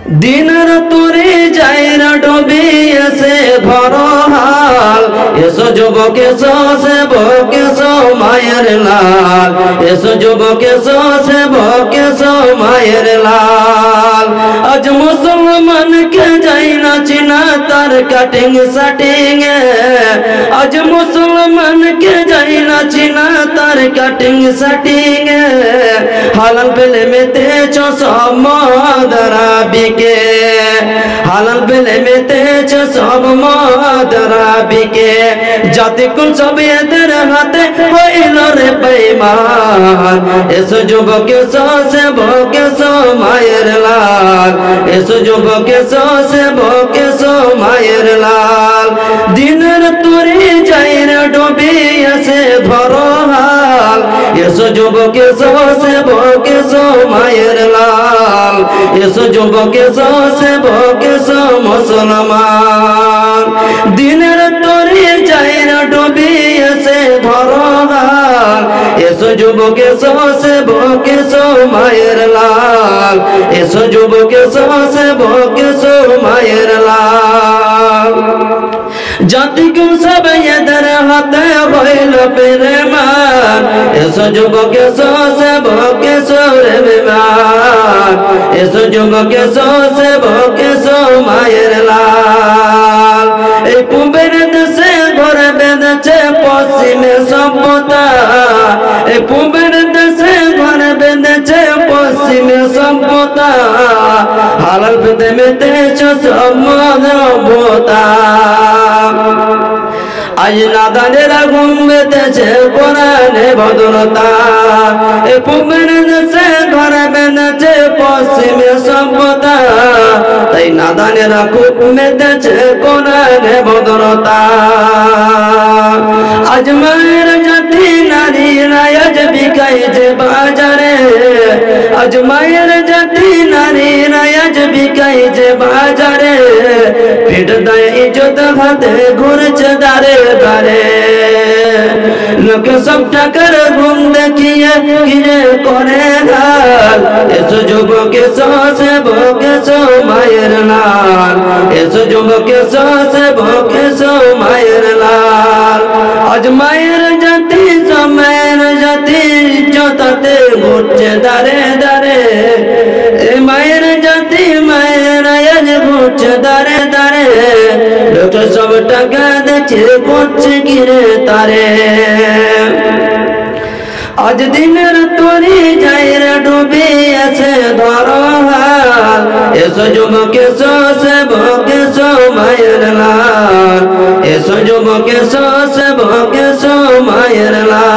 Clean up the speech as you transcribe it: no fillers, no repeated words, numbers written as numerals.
দিনের তোরে যাইরা ডুবে এসে ধরো হাল এসো যুবক এসো সেবক এসো মায়ের লাল এসো যুবক এসো সেবক এসো মায়ের লাল আজ মুসলমানকে যাই না চিনা তার কাটিং সাটিং আজ মুসলমানকে যাই না চিনা তার কাটিং সাটিং হালাল পেলে মেতেছো সব মদরা বিকে হালাল পেলে মেতেছো সব মদরা বিকে জাতি কোন সব এদের হাতে হইল রে বেঈমান এসো যুবক এসো সেবক এসো মায়ের লাল এসো যুবক এসো সেবক এসো মায়ের লাল দিনের তোরে যাইরা ডুবে এসে ধরো হাল এসো যুবক এসো সেবক এসো মায়ের লাল এসো যুবক এসো সেবক এসো মুসলমান দিনের তোরে যাইরা ডুবে এসে ধরো হাল এসো যুবক এসো সেবক এসো মায়ের লাল এসো যুবক এসো সেবক এসো মায়ের লাল জাতি কোন সব এদের হাতে হইল পেরেমান এসো যুবক এসো সেবক এসো রে বেমান এসো যুবক এসো সেবক এসো মায়ের লাল এই পূবের দেশে ঘরে বেঁধেছে পশ্চিমে সভ্যতা এই পূবের দেশে ঘরে বেঁধেছে পশ্চিমে সভ্যতা হালাল পেতে মেতেছো সব মদভ্যতা আজ নাদানেরা ঘুম বেঁধেছে কোরআনে ভদ্রতা এ পূবের দেশে ঘরে বেঁধেছে পশ্চিমে সভ্যতা তাই নাদানেরা খুব মেতেছে কোরআনে ভদ্রতা আজ মায়ের জাতি নারীরা আজ বিকাই যে বাজারে আজ মায়ের জাতি নারীরা আজ বিকাই যে বাজারে পেট দেয় ইজ্জত হাতে ঘুরছে দাঁড়ে দাঁড়ে লোক সব টাকার ঘুম দেখিয়ে ঘিরে করে হাল এসো যুবক এসো সেবক এসো মায়ের লাল এসো যুবক এসো সেবক এসো মায়ের লাল আজ মায়ের জাতি সময়ের জাতি ইজ্জতাতে ঘুরছে দাঁড়ে দাঁড়ে এ মায়ের জাতি মায়ের আজ ঘুরছে দাঁড়ে দাঁড়ে লোক সব টাকা দেখে করছে ঘিরে তারে আজ দিনের তোরে যাইরা ডুবে এসে ধরো হাল এসো যুবক এসো সেবক এসো মায়ের লাল এসো যুবক এসো সেবক এসো মায়ের লাল